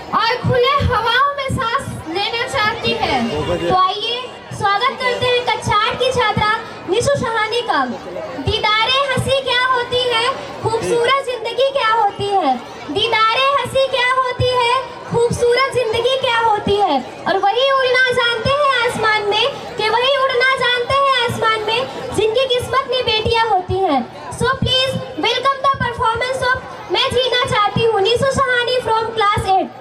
और खुले हवाओं में सांस लेना चाहती है। तो आइए स्वागत करते हैं कक्षा 8 की छात्रा निशु सहानी का। दीदारे हंसी क्या होती है, खूबसूरत जिंदगी क्या होती है। दीदारे हंसी क्या होती है, खूबसूरत जिंदगी क्या होती है। और वही उड़ना जानते हैं आसमान में, कि वही उड़ना जानते हैं आसमान में जिनकी किस्मत में बेटियां होती हैं। सो please welcome the performance of मैं जीना चाहती हूँ, निशु सहानी फ्रॉम क्लास 8।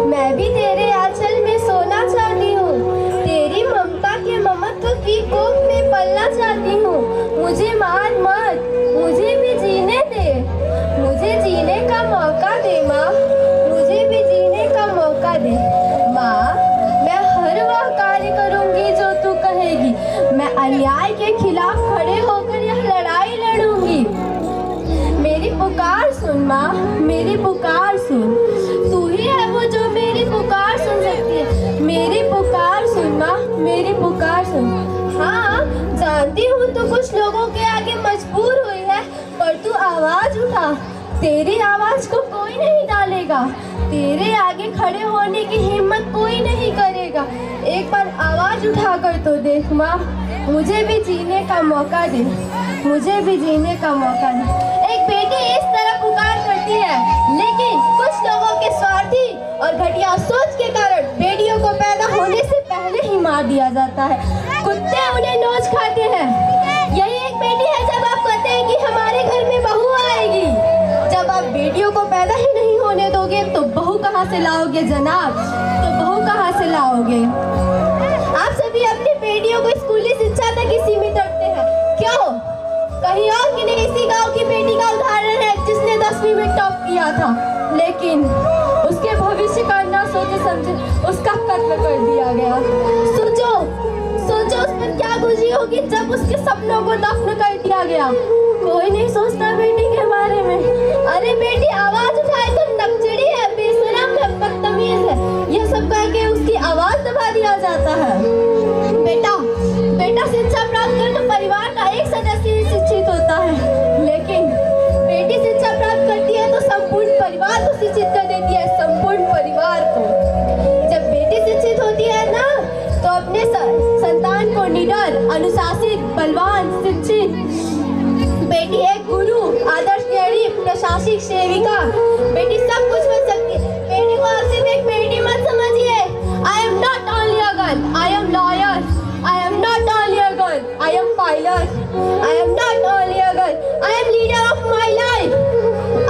मैं भी तेरे आंचल में सोना चाहती हूँ, तेरी ममता के ममत्व की कोख में पलना चाहती हूँ। मुझे मार मत, मुझे भी जीने दे, मुझे जीने का मौका दे माँ, मुझे भी जीने का मौका दे माँ। मैं हर वह कार्य करूँगी जो तू कहेगी, मैं अन्याय के खिलाफ खड़े होकर यह लड़ाई लड़ूंगी। मेरी पुकार सुन माँ, मेरी पुकार सुन, तू ही है वो जो मेरी पुकार सुन सकती है। मेरी पुकार सुन माँ, मेरी पुकार सुन। हाँ जानती हूँ तू कुछ लोगों के आगे मजबूर हुई है, पर तू आवाज उठा, तेरी आवाज को कोई नहीं डालेगा, तेरे आगे खड़े होने की हिम्मत कोई नहीं करेगा। एक बार आवाज उठा कर तो देख माँ, मुझे भी जीने का मौका दे, मुझे भी जीने का मौका दे। एक बेटी इस तरह पुकार करती है, लेकिन कुछ लोगों के स्वार्थी और घटिया सोच के कारण बेटियों को पैदा होने से पहले ही मार दिया जाता है। कुत्ते उन्हें नोच खाते हैं। यही एक बेटी है जब आप कहते हैं कि हमारे घर में बहू आएगी। जब आप बेटियों को पैदा ही नहीं होने दोगे तो बहू कहाँ से लाओगे जनाब, तो बहू कहाँ से लाओगे। आप सभी अपनी बेटियों को स्कूली शिक्षा तक ही सीमित रखते हैं, क्यों? कहीं और कि नहीं इसी गांव की बेटी का उदाहरण है जिसने 10वीं में टॉप किया था, लेकिन उसके भविष्य का ना सोचे समझे उसका कत्ल कर दिया गया। सोचो सोचो उस पर क्या गुजरी होगी जब उसके सपनों को दफन कर दिया गया। कोई नहीं सोचता बेटी के बारे में। अरे बेटी आवाज उठाए तो नकचड़ी है, बेशरम है, बदतमीज है, यह सब कह के उसकी आवाज दबा दिया जाता है। बेटा शिक्षा प्राप्त कर तो परिवार का एक सदस्य ही शिक्षित होता है, लेकिन बेटी शिक्षा प्राप्त करती है तो संपूर्ण परिवार को शिक्षित कर देती है, संपूर्ण परिवार को। जब बेटी शिक्षित होती है ना तो अपने संतान को निडर, अनुशासित, बलवान, शिक्षित। बेटी एक गुरु, आदर्श नारी, प्रशासनिक सेविका, बेटी सब कुछ बन सकती है। बेटी को आप सिर्फ एक बेटी मत समझिए। I am not only a girl, I am lawyer. I am not only a girl, I am pilot. I am not only a girl, I am leader of my life.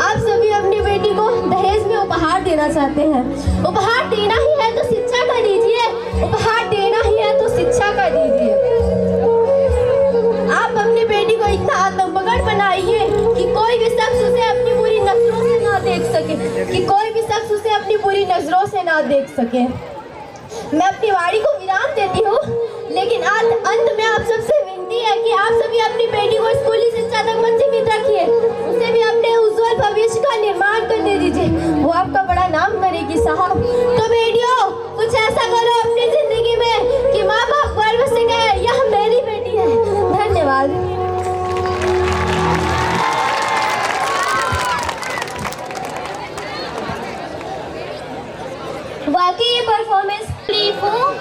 आप सभी अपनी बेटी को दहेज में उपहार देना चाहते हैं। उपहार देना ही है तो शिक्षा का दीजिए, उपहार देना ही है तो शिक्षा का दीजिए। आप अपनी बेटी को इतना आत्मप्रगट बनाइए कि कोई भी शख्स उसे अपनी बुरी नजरों से ना देख सके, कि कोई भी शख्स उसे अपनी बुरी नजरों से ना देख सके। मैं अपनी वाणी को विराम देती हूँ, लेकिन अंत में आप सबसे विनती है कि आप सभी अपनी बेटी को स्कूली शिक्षा तक मत सीमित रखिए, उसे भी अपने उज्जवल भविष्य का निर्माण करने दीजिए, वो आपका बड़ा नाम करेगी साहब। तो बेटियों कुछ ऐसा करो अपनी जिंदगी में कि माँ बाप गर्व से कहे यह मेरी बेटी है। धन्यवाद। वाकई ये परफॉर्मेंस तकलीफ हो,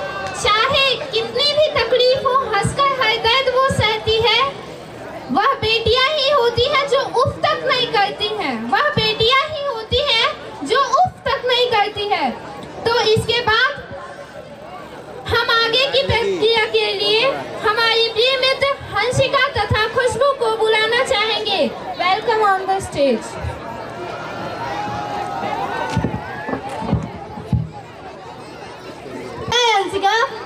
चाहे कितनी भी तकलीफ हो, हंसकर हर दर्द वो सहती है। वह बेटियां ही होती हैं जो उफ तक नहीं करती हैं, वह बेटियां ही होती हैं जो उफ तक नहीं करती है। तो इसके बाद हम आगे की प्रक्रिया के लिए हमारी प्रिय मित्र हंसिका तथा खुशबू को बुलाना चाहेंगे। Welcome on the stage.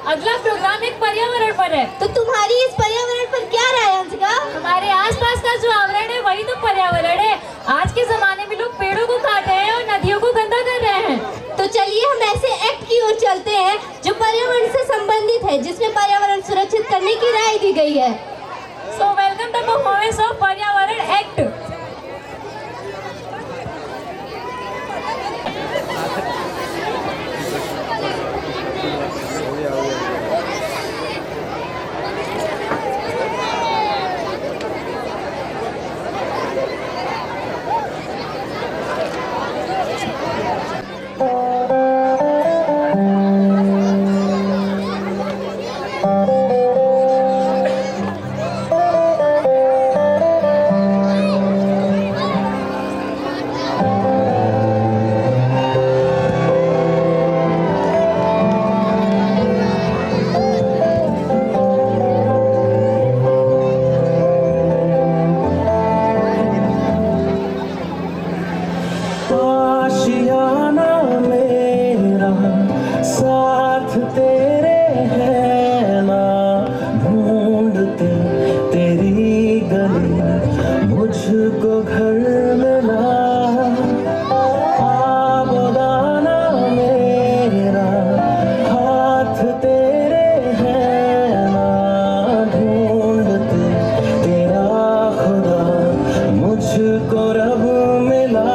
अगला प्रोग्राम एक पर्यावरण पर है, तो तुम्हारी इस पर्यावरण पर क्या राय है हंसिका? हमारे आसपास का जो आवरण है वही तो पर्यावरण है। आज के जमाने में लोग पेड़ों को काट रहे हैं और नदियों को गंदा कर रहे हैं। तो चलिए हम ऐसे एक्ट की ओर चलते हैं जो पर्यावरण से संबंधित है, जिसमें पर्यावरण सुरक्षित करने करने की राय दी गई है। So welcome the performance of पर्यावरण एक्ट। आशियाना मेरा साथ तेरे है ना, ढूंढते तेरी गली मुझको घर मिला। आबदाना मेरा हाथ तेरे है ना, ढूंढते तेरा खुदा मुझको रब मिला।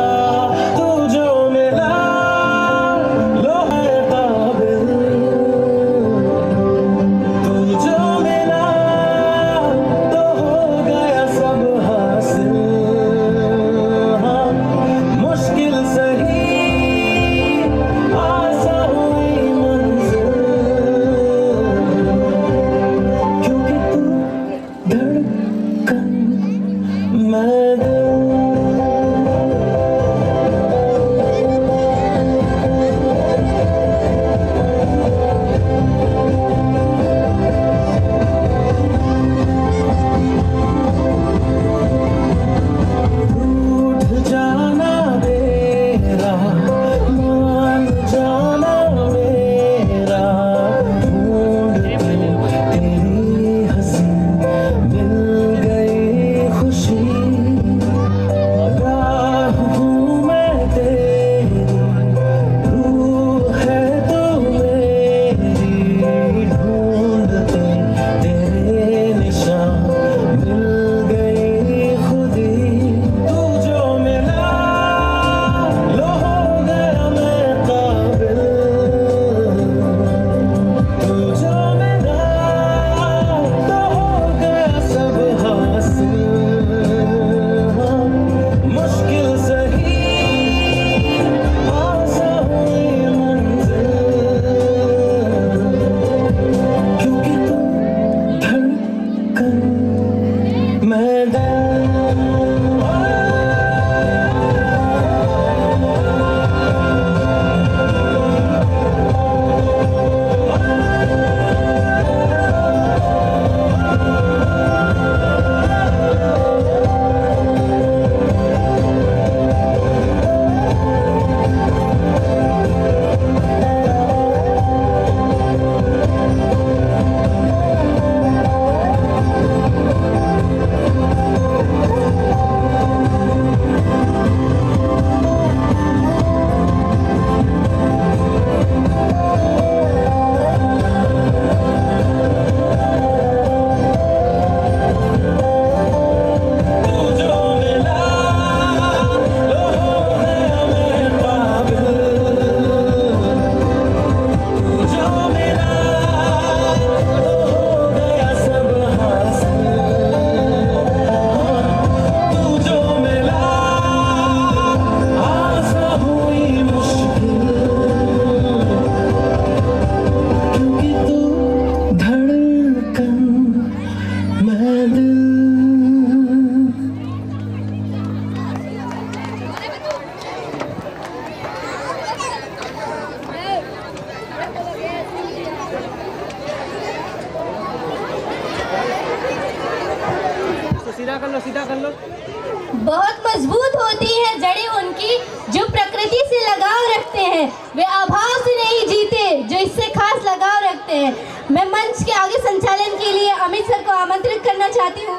सीधा कर लो। बहुत मजबूत होती है जड़ें उनकी जो प्रकृति से लगाव रखते हैं। वे अभाव से नहीं जीते जो इससे खास लगाव रखते हैं। मैं मंच के आगे संचालन के लिए अमित सर को आमंत्रित करना चाहती हूँ।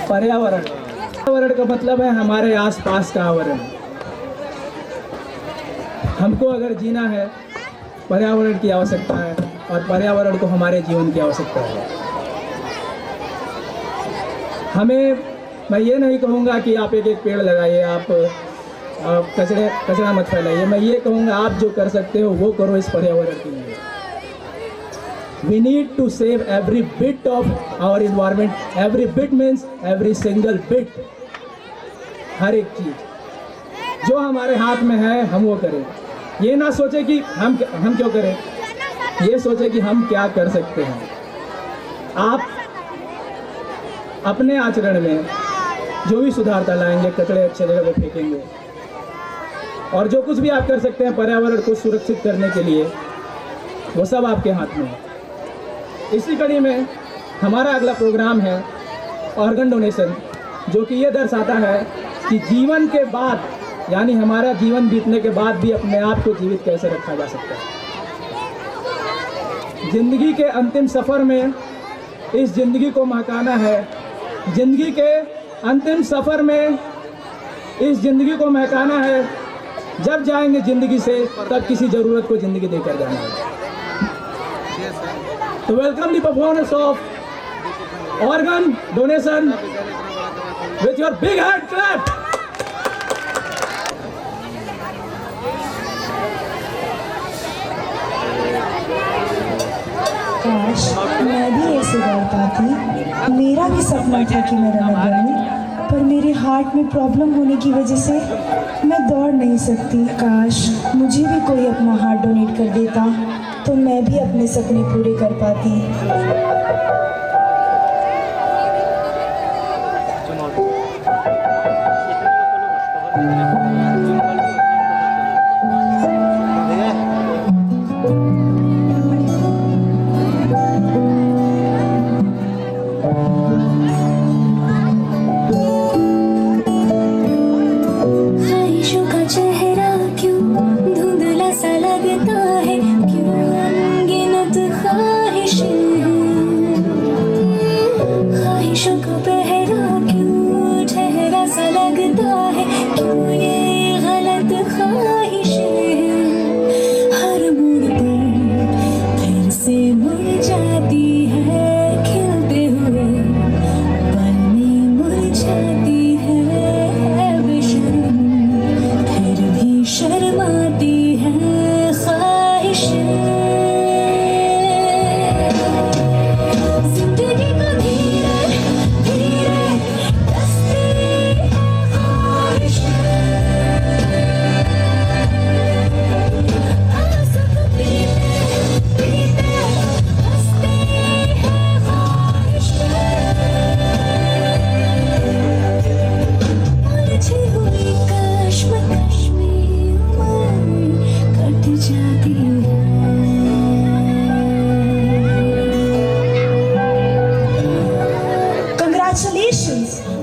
पर्यावरण, पर्यावरण का मतलब है हमारे आसपास का आवरण। हमको अगर जीना है पर्यावरण की आवश्यकता है और पर्यावरण को हमारे जीवन की आवश्यकता है। मैं ये नहीं कहूँगा कि आप एक पेड़ लगाइए, आप कचरा मत फैलाइए। मैं ये कहूँगा आप जो कर सकते हो वो करो इस पर्यावरण के लिए। We need to save every bit of our environment. Every bit means every single bit. हर एक चीज़ जो हमारे हाथ में है हम वो करें। ये ना सोचे कि हम क्यों करें, ये सोचे कि हम क्या कर सकते हैं। आप अपने आचरण में जो भी सुधारता लाएंगे, कचरे अच्छे जगह पे फेंकेंगे, और जो कुछ भी आप कर सकते हैं पर्यावरण को सुरक्षित करने के लिए, वो सब आपके हाथ में है। इसी कड़ी में हमारा अगला प्रोग्राम है ऑर्गन डोनेशन, जो कि ये दर्शाता है कि जीवन के बाद, यानी हमारा जीवन बीतने के बाद भी अपने आप को जीवित कैसे रखा जा सकता है। जिंदगी के अंतिम सफ़र में इस जिंदगी को महकाना है। जिंदगी के अंतिम सफ़र में इस जिंदगी को महकाना है। जब जाएंगे ज़िंदगी से तब किसी ज़रूरत को ज़िंदगी देकर जाना है। तो welcome the performance of organ donation with your big hand clap. काश मैं भी ऐसे दौड़ पाती। मेरा भी सपना था कि मैं रनर बनूं, पर मेरे हार्ट में प्रॉब्लम होने की वजह से मैं दौड़ नहीं सकती। काश मुझे भी कोई अपना हार्ट डोनेट कर देता तो मैं भी अपने सपने पूरे कर पाती।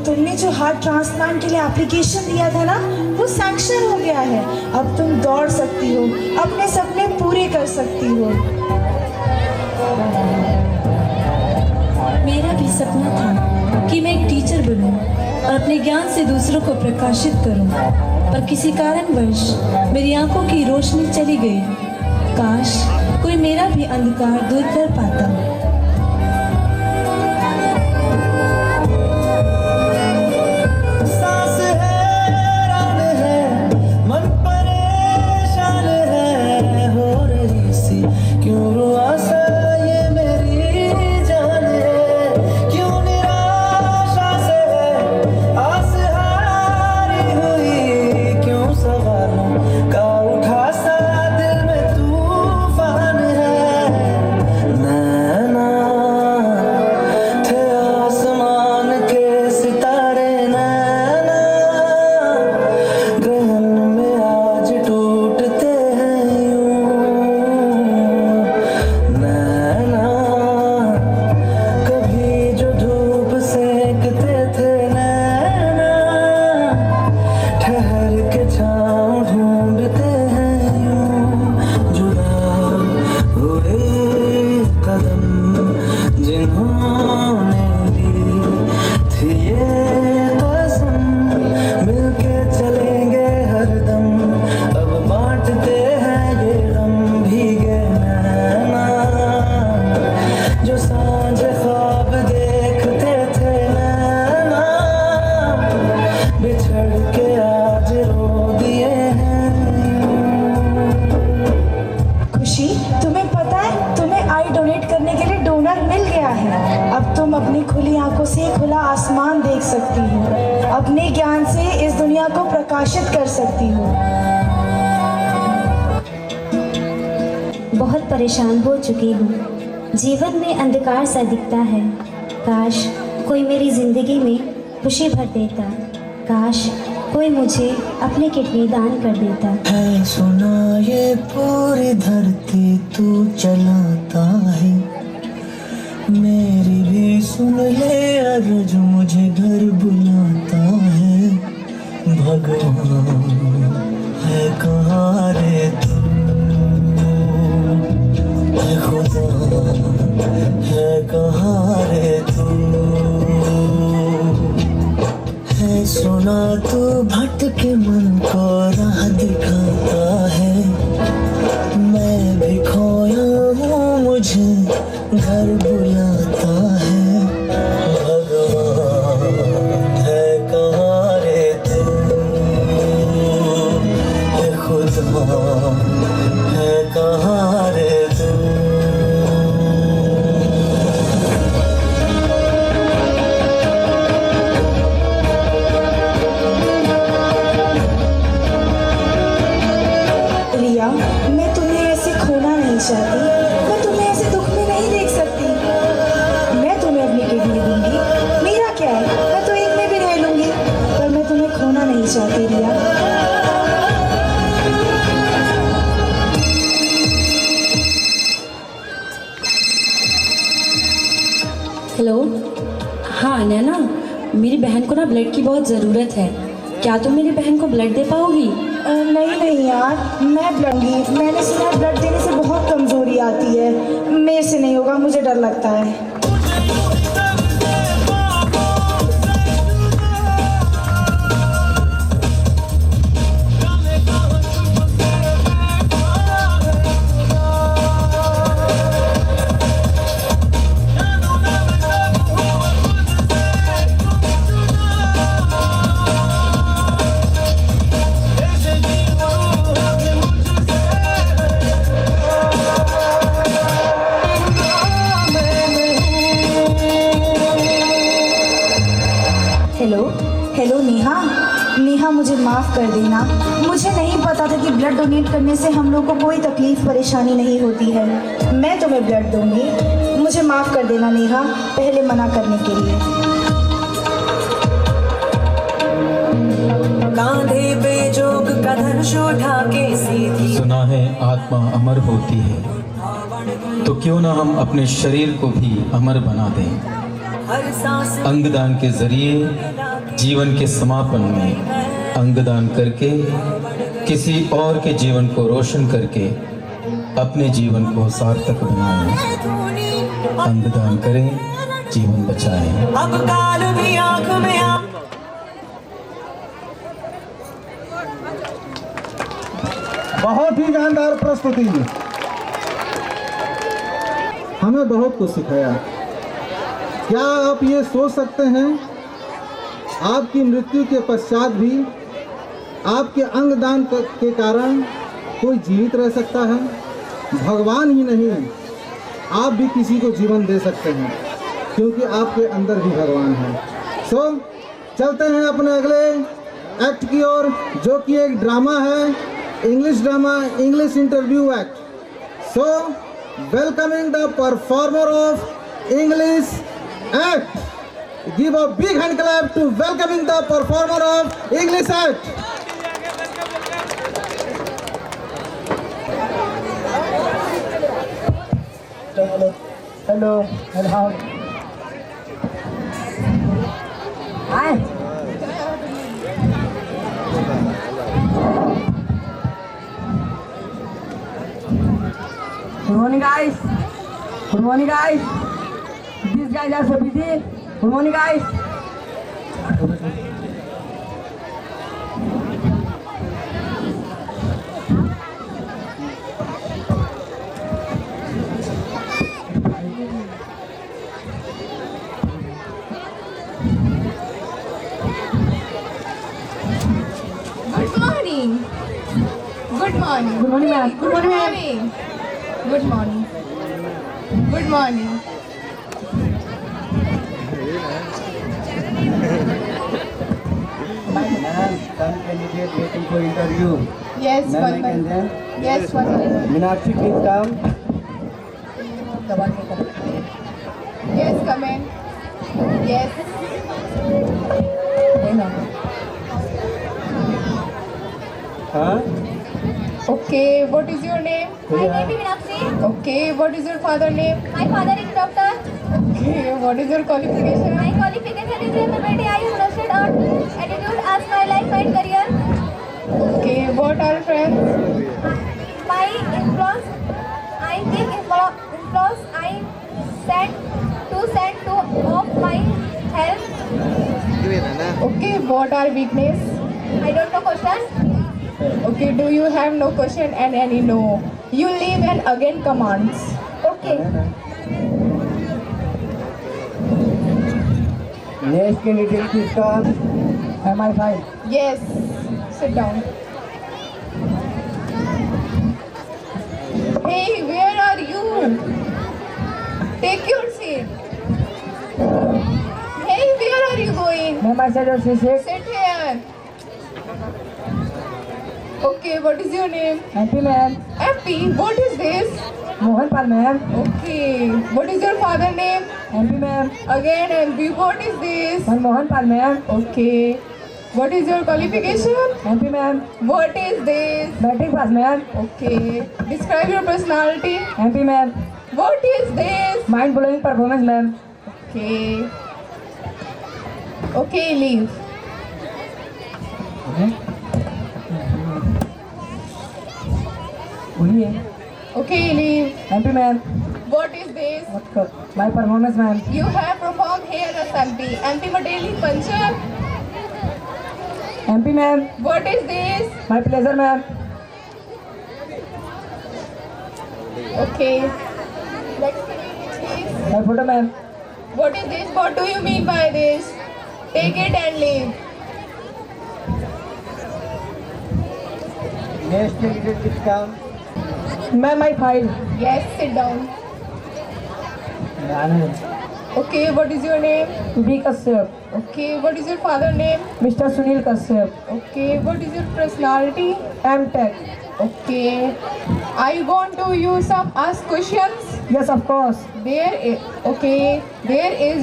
तुमने जो हार्ट ट्रांसप्लांट के लिए एप्लीकेशन दिया था ना, वो सैंक्शन हो गया है। अब तुम दौड़ सकती हो, अपने सपने पूरे कर सकती हो। मेरा भी सपना था कि मैं एक टीचर बनूं और अपने ज्ञान से दूसरों को प्रकाशित करूं, पर किसी कारणवश मेरी आंखों की रोशनी चली गई। काश कोई मेरा भी अंधकार दूर कर पाता। पता है तुम्हें आई डोनेट करने के लिए डोनर मिल गया है। अब तुम अपनी खुली आंखों से खुला आसमान देख सकती हो, अपने ज्ञान से इस दुनिया को प्रकाशित कर सकती हो। बहुत परेशान हो चुकी हूँ, जीवन में अंधकार सा दिखता है। काश कोई मेरी जिंदगी में खुशी भर देता, काश कोई मुझे अपनी किडनी दान कर देता। है सुना ये पूरी धरती तू चलाता है, मेरी भी सुन ले अर्ज मुझे घर बुलाता है। भगवान है कहाँ रे तू, है खुदा है कहाँ रे तू, है सुना तू भटके मन को राह दिखाता है। मैं भी खोया हूँ मुझे घर बुलाता है। भगवान है कहाँ रे तू, है खुदा है कहाँ रे तू। मैं तुम्हें ऐसे खोना नहीं चाहती, मैं तुम्हें ऐसे दुख में नहीं देख सकती। मैं तुम्हें अपनी किडनी दूंगी, मेरा क्या है, मैं तो एक में भी रह लूंगी, पर मैं तुम्हें खोना नहीं चाहती रिया। हेलो, हाँ नैना, मेरी बहन को ना ब्लड की बहुत ज़रूरत है। क्या तुम मेरी बहन को ब्लड दे पाओगी? नहीं यार, मैं ब्लड दूंगी। मैंने सुना ब्लड देने से बहुत कमजोरी आती है। मेरे से नहीं होगा, मुझे डर लगता है। हेलो नेहा, मुझे माफ़ कर देना। मुझे नहीं पता था कि ब्लड डोनेट करने से हम लोग को कोई तकलीफ़ परेशानी नहीं होती है। मैं तुम्हें ब्लड दूंगी, मुझे माफ़ कर देना नेहा, पहले मना करने के लिए। कांधे पे जोग का धनुष उठा के सीधी। सुना है आत्मा अमर होती है, तो क्यों ना हम अपने शरीर को भी अमर बना दें। हर सांस अंगदान के जरिए जीवन के समापन में अंगदान करके किसी और के जीवन को रोशन करके अपने जीवन को सार्थक बनाएं। अंगदान करें, जीवन बचाएं। अब काल भी आंख में आ। बहुत ही जानदार प्रस्तुति, हमें बहुत कुछ सिखाया। क्या आप ये सोच सकते हैं, आपकी मृत्यु के पश्चात भी आपके अंगदान के कारण कोई जीवित रह सकता है? भगवान ही नहीं, आप भी किसी को जीवन दे सकते हैं, क्योंकि आपके अंदर भी भगवान है। सो चलते हैं अपने अगले एक्ट की ओर, जो कि एक ड्रामा है, English drama, English interview act. So welcoming the performer of English act. Give a big hand clap to welcoming the performer of English act. Hello. Hi. Good morning guys. These guys are so busy. Good morning guys. Good morning. Good morning ma'am. Good morning. Good morning. Good morning. Ma'am, some candidate waiting for interview. Yes, Ma'am, one I can minute. then. Yes, one minute. Meenakshi, please come. Yes, come in. Yes. Huh? Okay, what is your name? My name is Meenakshi. Okay, what is your father name? My father is doctor. Okay, what is your qualification? My qualification is MBA. I am interested on attitude as my life and career. Okay, what are friends? My influence, I give influence. I send to of my health. Okay, what are weakness? I don't know question. Okay, do you have no question and any no? You leave and again commands. Okay. Next candidate, please come. Am I fine? Yes, sit down. Hey, where are you? Take your seat. Hey, where are you going? Ma'am, I said your seat. Sit here. Okay, what is your name? MP, ma'am. MP, what is this? Mohan Pal, ma'am. Okay, what is your father name? MP, ma'am. Again MP, what is this? Mohan Pal, ma'am. Okay, what is your qualification? MP, ma'am. What is this? Matric pass, ma'am. Okay, describe your personality. MP, ma'am. What is this? Mind-blowing performance, ma'am. Okay. Okay, leave. बोलिए. Okay, leave. MP, ma'am. What is this? My performance, ma'am. You have performed here as MP. MP Mateli Panchal. MP, ma'am. What is this? My pleasure, ma'am. Okay. Next please. My photo, ma'am. What is this? What do you mean by this? Take it and leave. Next candidate, please come. Ma'am, my file. Yes, sit down. Okay, what is your name? B. Kashyap. Okay, what is your father name? Mr. Sunil Kashyap. Okay, what is your personality? M.Tech. Okay, I want to you some ask questions. Yes, of course. There is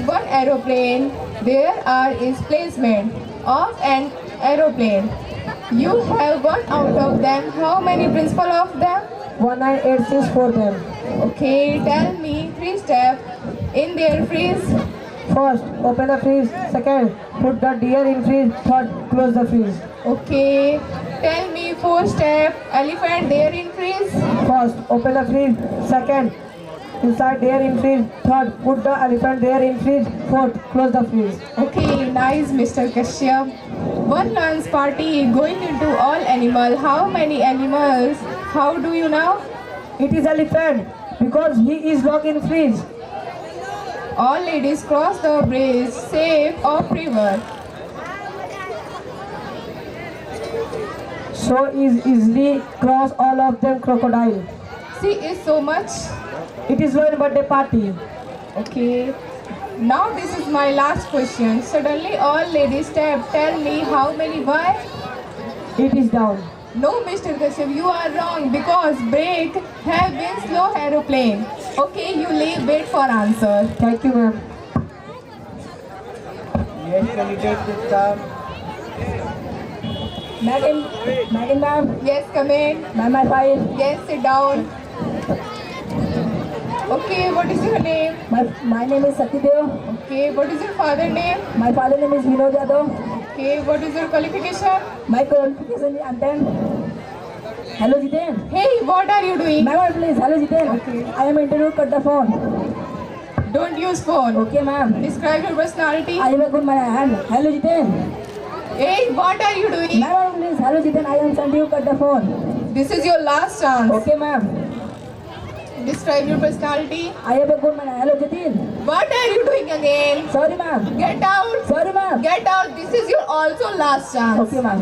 one aeroplane. There is placement of an aeroplane. You have one out of them. How many principal of them? 1986 for them. Okay, tell me 3 steps in their freeze. First, open the freeze. Second, put the deer in freeze. Third, close the freeze. Okay, tell me 4 steps. Elephant there in freeze. First, open the freeze. Second, inside deer in freeze. Third, put the elephant there in freeze. Fourth, close the freeze. Okay, nice, Mr. Kashyap. One lunch party going into all animal. How many animals? How do you know? It is elephant because he is locked in freeze. All ladies cross the bridge safe of river. So is easily cross all of them crocodile. She is so much. It is one birthday party. Okay. Now this is my last question. Suddenly all ladies step. Tell me how many why? It is down. No, Mr. Kashyap, you are wrong because brake have been slow aeroplane. Okay, you leave, wait for answer. Thank you, ma'am. Yes, candidate, please come. Madam, ma'am. Yes, come in. Ma'am, my file. Yes, sit down. Okay, what is your name? My name is Satyadev. Okay, what is your father name? My father name is Vinod Yadav. Okay, what is your qualification? My qualification is Anten. Hello, Jiten. Hey, what are you doing? Ma'am, please. Hello, Jiten. Okay. I am interview. Cut the phone. Don't use phone. Okay, ma'am. Describe your personality. I have a good hand. Hello, Jiten. Hey, what are you doing? Ma'am, please. Hello, Jiten. I am sending you. Cut the phone. This is your last chance. Okay, ma'am. Describe your personality. I have a good man. Hello, Jatin. What are you doing again? Sorry, ma'am. Get out. Sorry, ma'am. Get out. This is your also last chance. Okay, ma'am.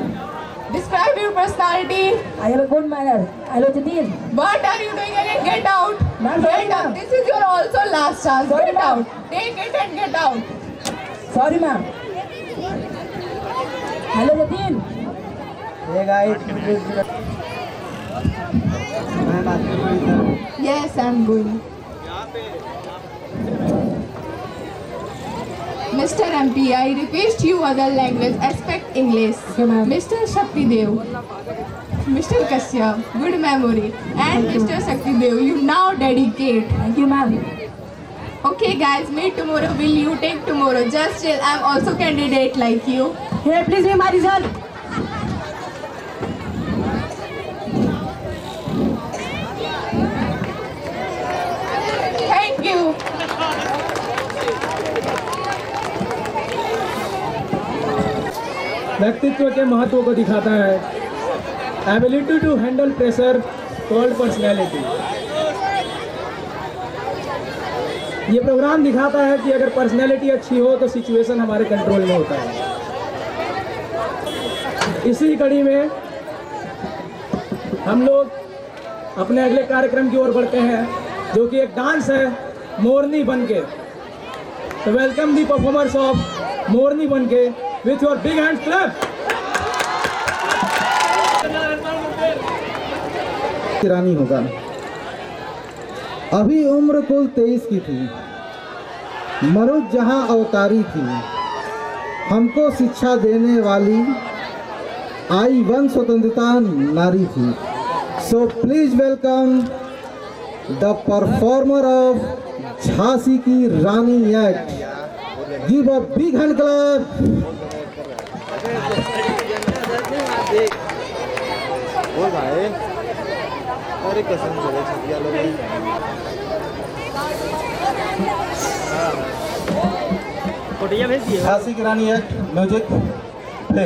Describe your personality. I have a good manner. Hello, Jatin. What are you doing again? Get out. Ma'am, sorry, Get out. ma'am. This is your all last chance. Get out. Take it and get out. Sorry, ma'am. Hello, Jatin. Hey guys. Yes, I'm going. Mr. MP, I request you other language aspect English. Mr. Shakti Dev, Mr. Kashyap, good memory, and Mr. Shakti Dev, you now dedicate. Thank you, ma'am. Okay, guys, meet tomorrow. Will you take tomorrow? Just chill. I'm also candidate like you. Hey, please be my result. Thank you. व्यक्तित्व के महत्व को दिखाता है। Ability to handle pressure called personality. ये programme दिखाता है कि अगर पर्सनैलिटी अच्छी हो तो सिचुएशन हमारे कंट्रोल में होता है। इसी कड़ी में हम लोग अपने अगले कार्यक्रम की ओर बढ़ते हैं, जो कि एक डांस है, मोरनी बनके। तो welcome the performers of Morni Banke with your big hand clap. रानी होगा। अभी उम्र कुल 23 की थी। मरुज जहां अवतारी थी, हमको शिक्षा देने वाली आई वन स्वतंत्रता नारी थी। So please welcome the performer of Jhansi की Rani act. Give a big hand clap. अरे कसम चले छतिया लोग कोटिया भेज दिए। झांसी की रानी एक्ट म्यूजिक प्ले।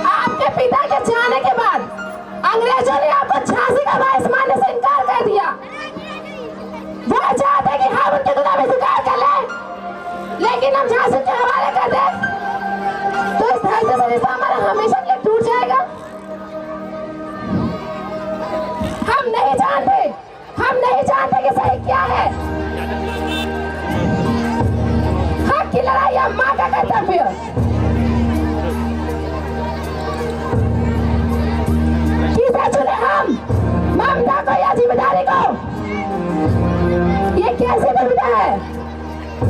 आपके पिता के जाने के बाद अंग्रेजों ने आपको झांसी का वारिस मानने से इनकार कर दिया। वो चाहते कि हम उनकी गुलामी स्वीकार कर लें, लेकिन हम झांसी के हवाले कर दें तो इस धरती से रिश्ता हमारा हमेशा के लिए टूट जाएगा। हम नहीं जानते कि सही क्या है। हक की लड़ाई है माँ का कर्तव्य। किसे चुने हम, ममता को या जिम्मेदारी को? ये कैसी दुविधा है?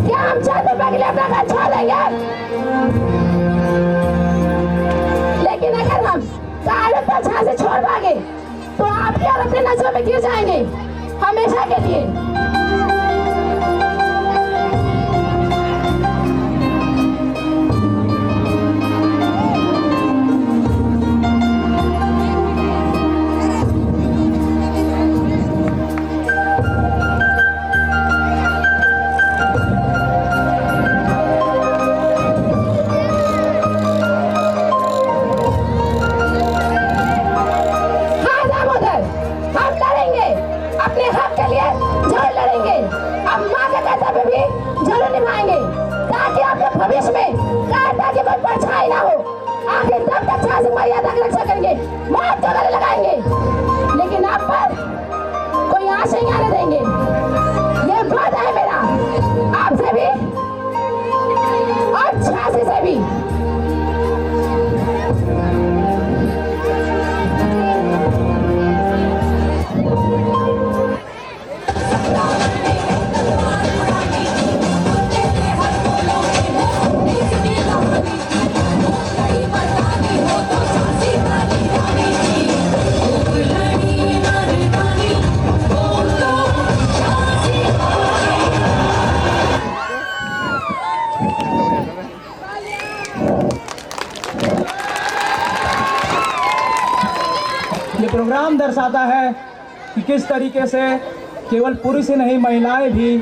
क्या हम चंद रुपए के लिए अपना घर छोड़ देंगे? लेकिन अगर हम कायदे पर झांसी छोड़ पाएंगे तो आपके और अपने नजरों में गिर जाएंगे हमेशा के लिए। भविष्य में कायदा की कोई परछाई ना हो। आखिर तब तक झांसी मर्यादा की रक्षा करेंगे, मौत को गले लगाएंगे, लेकिन आप पर कोई आश नहीं आने देंगे। ये वादा है मेरा आपसे भी और झांसी से भी। झांसी वाली रानी ये प्रोग्राम दर्शाता है कि किस तरीके से केवल पुरुष ही नहीं महिलाएं भी